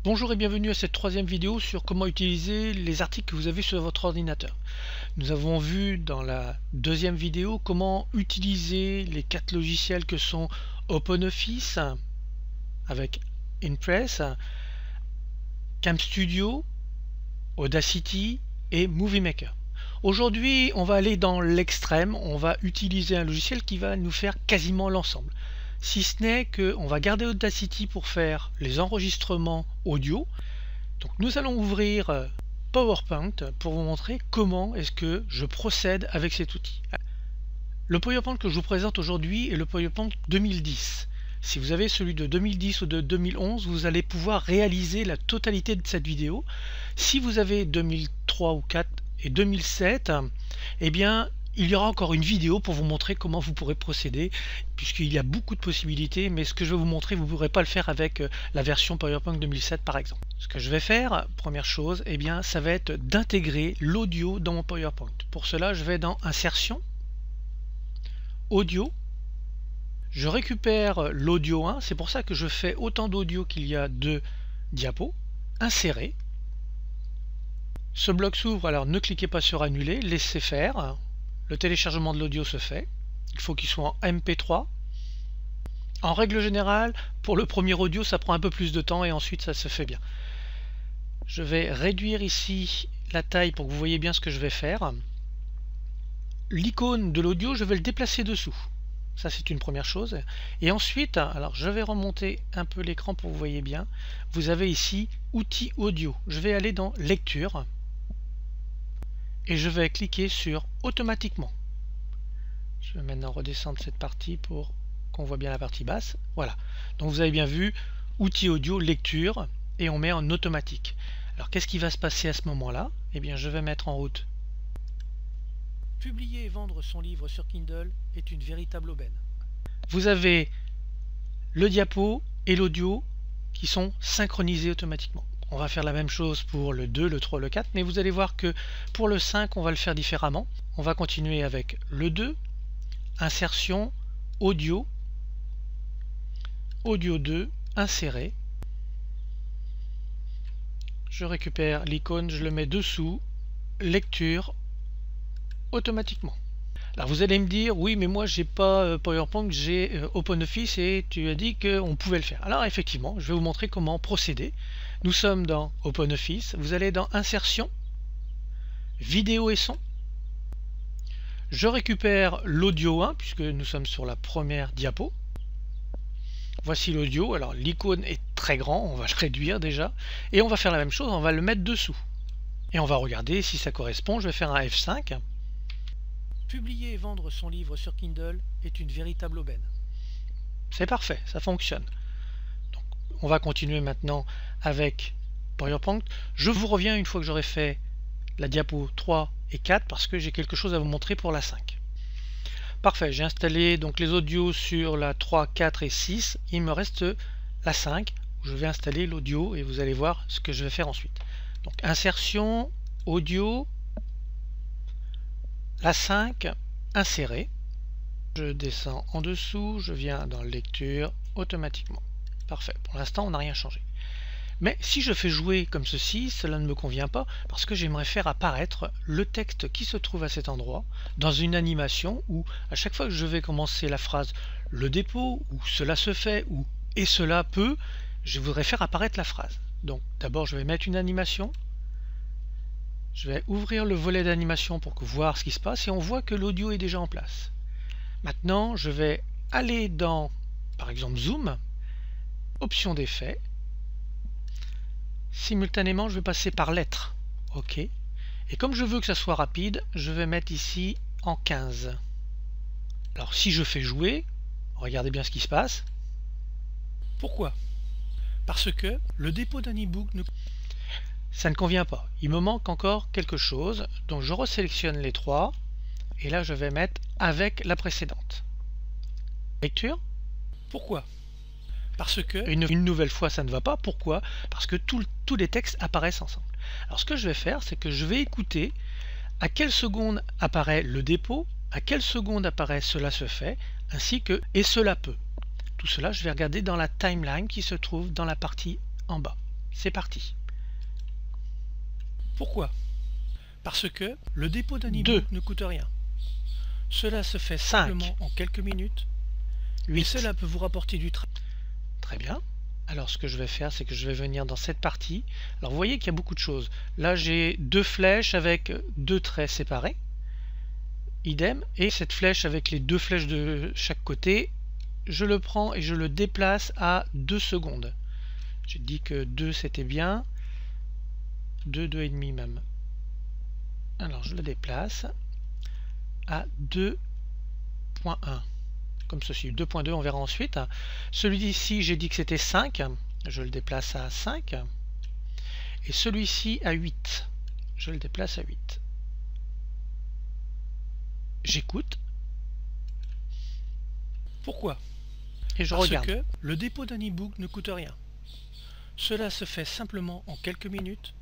Bonjour et bienvenue à cette troisième vidéo sur comment utiliser les articles que vous avez sur votre ordinateur. Nous avons vu dans la deuxième vidéo comment utiliser les 4 logiciels que sont OpenOffice avec Impress, CamStudio, Audacity et Movie Maker. Aujourd'hui, on va aller dans l'extrême, on va utiliser un logiciel qui va nous faire quasiment l'ensemble. Si ce n'est qu'on va garder Audacity pour faire les enregistrements audio. Donc nous allons ouvrir PowerPoint pour vous montrer comment est-ce que je procède avec cet outil. Le PowerPoint que je vous présente aujourd'hui est le PowerPoint 2010. Si vous avez celui de 2010 ou de 2011, vous allez pouvoir réaliser la totalité de cette vidéo. Si vous avez 2003 ou 4 et 2007, eh bien il y aura encore une vidéo pour vous montrer comment vous pourrez procéder, puisqu'il y a beaucoup de possibilités, mais ce que je vais vous montrer, vous ne pourrez pas le faire avec la version PowerPoint 2007 par exemple. Ce que je vais faire, première chose, eh bien, ça va être d'intégrer l'audio dans mon PowerPoint. Pour cela, je vais dans Insertion, Audio, je récupère l'audio 1, c'est pour ça que je fais autant d'audio qu'il y a de diapos, Insérer. Ce bloc s'ouvre, alors ne cliquez pas sur Annuler, laissez faire. Le téléchargement de l'audio se fait. Il faut qu'il soit en MP3. En règle générale, pour le premier audio, ça prend un peu plus de temps et ensuite ça se fait bien. Je vais réduire ici la taille pour que vous voyez bien ce que je vais faire. L'icône de l'audio, je vais le déplacer dessous. Ça, c'est une première chose. Et ensuite, alors je vais remonter un peu l'écran pour que vous voyez bien. Vous avez ici Outils audio. Je vais aller dans Lecture. Et je vais cliquer sur Automatiquement. Je vais maintenant redescendre cette partie pour qu'on voit bien la partie basse. Voilà. Donc vous avez bien vu, Outils audio, lecture, et on met en automatique. Alors qu'est-ce qui va se passer à ce moment-là? Eh bien je vais mettre en route. Publier et vendre son livre sur Kindle est une véritable aubaine. Vous avez le diapo et l'audio qui sont synchronisés automatiquement. On va faire la même chose pour le 2, le 3, le 4, mais vous allez voir que pour le 5, on va le faire différemment. On va continuer avec le 2, Insertion, Audio, Audio 2, Insérer. Je récupère l'icône, je le mets dessous, Lecture, automatiquement. Alors vous allez me dire, oui mais moi j'ai pas PowerPoint, j'ai OpenOffice et tu as dit qu'on pouvait le faire. Alors effectivement, je vais vous montrer comment procéder. Nous sommes dans OpenOffice, vous allez dans Insertion, Vidéo et son. Je récupère l'audio 1 puisque nous sommes sur la première diapo. Voici l'audio, alors l'icône est très grand, on va le réduire déjà. Et on va faire la même chose, on va le mettre dessous. Et on va regarder si ça correspond, je vais faire un F5. Publier et vendre son livre sur Kindle est une véritable aubaine. C'est parfait, ça fonctionne. Donc, on va continuer maintenant avec PowerPoint. Je vous reviens une fois que j'aurai fait la diapo 3 et 4 parce que j'ai quelque chose à vous montrer pour la 5. Parfait, j'ai installé donc les audios sur la 3, 4 et 6. Il me reste la 5 où je vais installer l'audio et vous allez voir ce que je vais faire ensuite. Donc insertion, audio, la 5, insérer. Je descends en dessous, je viens dans lecture automatiquement. Parfait, pour l'instant on n'a rien changé. Mais si je fais jouer comme ceci, cela ne me convient pas parce que j'aimerais faire apparaître le texte qui se trouve à cet endroit dans une animation où à chaque fois que je vais commencer la phrase le dépôt ou cela se fait ou et cela peut, je voudrais faire apparaître la phrase. Donc d'abord je vais mettre une animation. Je vais ouvrir le volet d'animation pour voir ce qui se passe et on voit que l'audio est déjà en place. Maintenant, je vais aller dans, par exemple, Zoom, option d'effet. Simultanément, je vais passer par lettres. OK. Et comme je veux que ça soit rapide, je vais mettre ici en 15. Alors, si je fais jouer, regardez bien ce qui se passe. Pourquoi? Parce que le dépôt d'un e-book ça ne convient pas. Il me manque encore quelque chose. Donc je resélectionne les 3. Et là je vais mettre avec la précédente. Lecture. Pourquoi? Parce que une nouvelle fois ça ne va pas. Pourquoi? Parce que tous les textes apparaissent ensemble. Alors ce que je vais faire, c'est que je vais écouter à quelle seconde apparaît le dépôt, à quelle seconde apparaît cela se fait, ainsi que et cela peut. Tout cela, je vais regarder dans la timeline qui se trouve dans la partie en bas. C'est parti. Pourquoi? Parce que le dépôt d'un e-book ne coûte rien. Cela se fait simplement en quelques minutes. 8. Et cela peut vous rapporter du travail. Très bien. Alors ce que je vais faire, c'est que je vais venir dans cette partie. Alors vous voyez qu'il y a beaucoup de choses. Là j'ai 2 flèches avec 2 traits séparés. Idem. Et cette flèche avec les 2 flèches de chaque côté, je le prends et je le déplace à 2 secondes. J'ai dit que 2 c'était bien. 2, 2,5 même. Alors je le déplace à 2.1. Comme ceci, 2.2 on verra ensuite. Celui-ci j'ai dit que c'était 5, je le déplace à 5. Et celui-ci à 8, je le déplace à 8. J'écoute. Pourquoi? Et je Parce regarde. que le dépôt d'un e-book ne coûte rien. Cela se fait simplement en quelques minutes.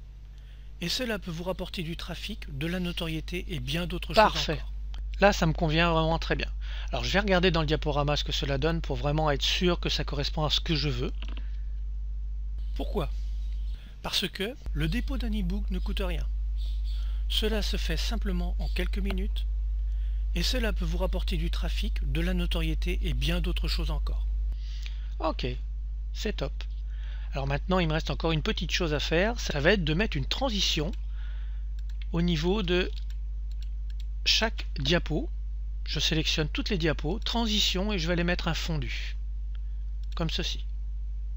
Et cela peut vous rapporter du trafic, de la notoriété et bien d'autres choses encore. Là, ça me convient vraiment très bien. Alors, je vais regarder dans le diaporama ce que cela donne pour vraiment être sûr que ça correspond à ce que je veux. Pourquoi? Parce que le dépôt d'un e-book ne coûte rien. Cela se fait simplement en quelques minutes. Et cela peut vous rapporter du trafic, de la notoriété et bien d'autres choses encore. Ok, c'est top. Alors maintenant, il me reste encore une petite chose à faire. Ça va être de mettre une transition au niveau de chaque diapo. Je sélectionne toutes les diapos, transition, et je vais aller mettre un fondu. Comme ceci.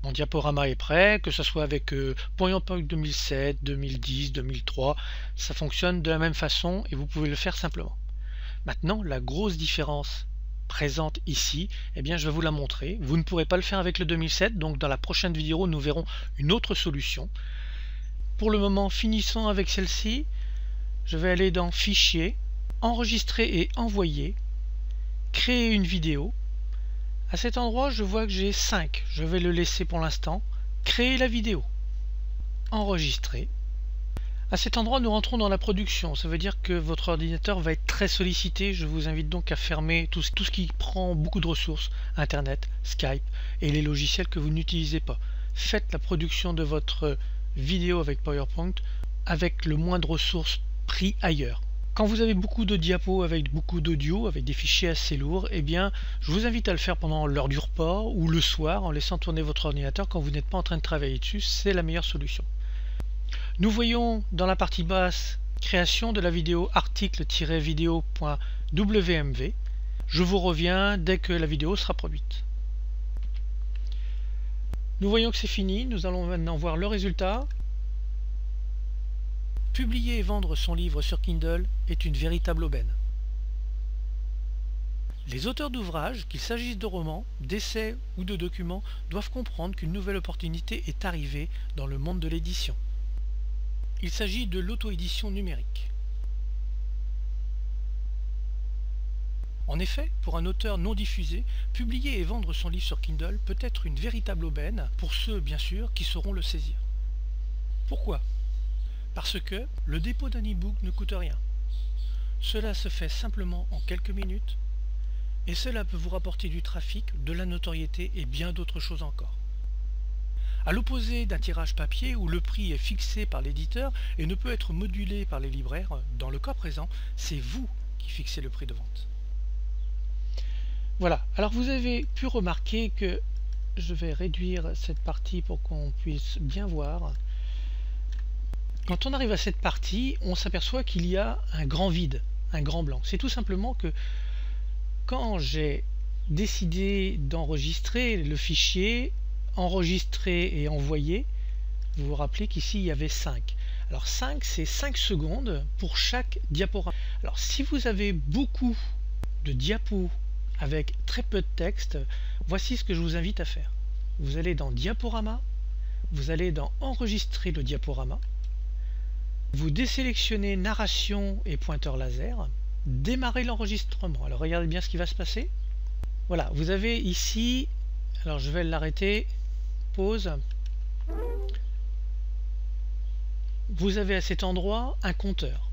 Mon diaporama est prêt, que ce soit avec PowerPoint 2007, 2010, 2003. Ça fonctionne de la même façon et vous pouvez le faire simplement. Maintenant, la grosse différence présente ici, eh bien je vais vous la montrer. Vous ne pourrez pas le faire avec le 2007, donc dans la prochaine vidéo nous verrons une autre solution. Pour le moment, finissons avec celle-ci. Je vais aller dans Fichier, Enregistrer et Envoyer, Créer une vidéo. À cet endroit, je vois que j'ai 5. Je vais le laisser pour l'instant. Créer la vidéo. Enregistrer. À cet endroit, nous rentrons dans la production. Ça veut dire que votre ordinateur va être très sollicité. Je vous invite donc à fermer tout ce qui prend beaucoup de ressources, Internet, Skype et les logiciels que vous n'utilisez pas. Faites la production de votre vidéo avec PowerPoint avec le moins de ressources pris ailleurs. Quand vous avez beaucoup de diapos avec beaucoup d'audio, avec des fichiers assez lourds, eh bien, je vous invite à le faire pendant l'heure du repas ou le soir en laissant tourner votre ordinateur quand vous n'êtes pas en train de travailler dessus. C'est la meilleure solution. Nous voyons dans la partie basse création de la vidéo article-vidéo.wmv. Je vous reviens dès que la vidéo sera produite. Nous voyons que c'est fini, nous allons maintenant voir le résultat. Publier et vendre son livre sur Kindle est une véritable aubaine. Les auteurs d'ouvrages, qu'il s'agisse de romans, d'essais ou de documents, doivent comprendre qu'une nouvelle opportunité est arrivée dans le monde de l'édition. Il s'agit de l'auto-édition numérique. En effet, pour un auteur non diffusé, publier et vendre son livre sur Kindle peut être une véritable aubaine pour ceux, bien sûr, qui sauront le saisir. Pourquoi? Parce que le dépôt d'un e-book ne coûte rien. Cela se fait simplement en quelques minutes et cela peut vous rapporter du trafic, de la notoriété et bien d'autres choses encore. À l'opposé d'un tirage papier où le prix est fixé par l'éditeur et ne peut être modulé par les libraires, dans le cas présent, c'est vous qui fixez le prix de vente. Voilà, alors vous avez pu remarquer que je vais réduire cette partie pour qu'on puisse bien voir. Quand on arrive à cette partie, on s'aperçoit qu'il y a un grand vide, un grand blanc. C'est tout simplement que quand j'ai décidé d'enregistrer le fichier, enregistrer et envoyer, vous vous rappelez qu'ici il y avait 5. Alors 5, c'est 5 secondes pour chaque diaporama. Alors si vous avez beaucoup de diapos avec très peu de texte, voici ce que je vous invite à faire. Vous allez dans Diaporama, vous allez dans Enregistrer le diaporama, vous désélectionnez Narration et pointeur laser, démarrez l'enregistrement. Alors regardez bien ce qui va se passer. Voilà, vous avez ici, alors je vais l'arrêter, pause. Vous avez à cet endroit un compteur.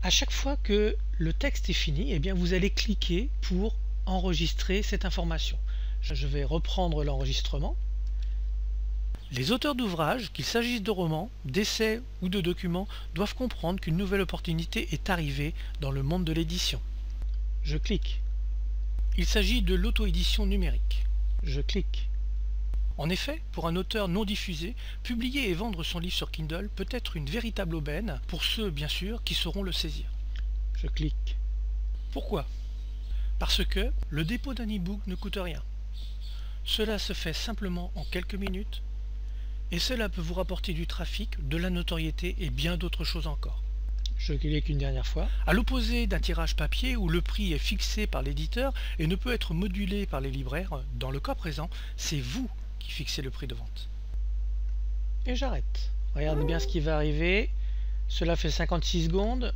À chaque fois que le texte est fini, eh bien vous allez cliquer pour enregistrer cette information. Je vais reprendre l'enregistrement. Les auteurs d'ouvrages, qu'il s'agisse de romans, d'essais ou de documents, doivent comprendre qu'une nouvelle opportunité est arrivée dans le monde de l'édition. Je clique. Il s'agit de l'auto-édition numérique. Je clique. En effet, pour un auteur non diffusé, publier et vendre son livre sur Kindle peut être une véritable aubaine pour ceux, bien sûr, qui sauront le saisir. Je clique. Pourquoi? Parce que le dépôt d'un e-book ne coûte rien. Cela se fait simplement en quelques minutes et cela peut vous rapporter du trafic, de la notoriété et bien d'autres choses encore. Je clique une dernière fois. À l'opposé d'un tirage papier où le prix est fixé par l'éditeur et ne peut être modulé par les libraires, dans le cas présent, c'est vous qui fixez le prix de vente. Et j'arrête. Regardez bien ce qui va arriver. Cela fait 56 secondes.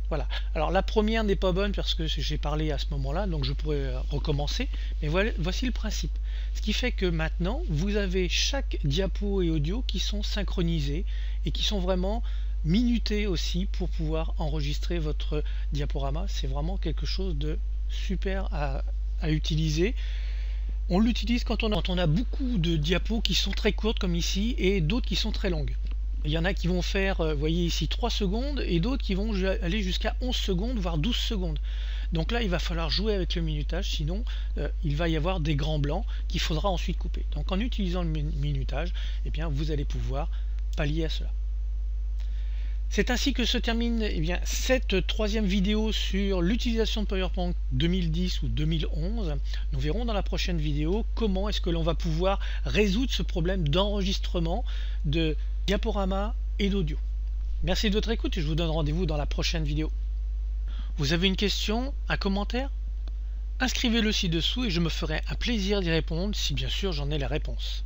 Voilà. Alors la première n'est pas bonne parce que j'ai parlé à ce moment-là, donc je pourrais recommencer. Mais voilà, voici le principe. Ce qui fait que maintenant, vous avez chaque diapo et audio qui sont synchronisés et qui sont vraiment minutés aussi pour pouvoir enregistrer votre diaporama. C'est vraiment quelque chose de super à utiliser. On l'utilise quand on a beaucoup de diapos qui sont très courtes comme ici et d'autres qui sont très longues. Il y en a qui vont faire, vous voyez ici, 3 secondes et d'autres qui vont aller jusqu'à 11 secondes, voire 12 secondes. Donc là, il va falloir jouer avec le minutage, sinon il va y avoir des grands blancs qu'il faudra ensuite couper. Donc en utilisant le minutage, eh bien, vous allez pouvoir pallier à cela. C'est ainsi que se termine cette troisième vidéo sur l'utilisation de PowerPoint 2010 ou 2011. Nous verrons dans la prochaine vidéo comment est-ce que l'on va pouvoir résoudre ce problème d'enregistrement de diaporama et d'audio. Merci de votre écoute et je vous donne rendez-vous dans la prochaine vidéo. Vous avez une question, un commentaire? Inscrivez-le ci-dessous et je me ferai un plaisir d'y répondre si bien sûr j'en ai la réponse.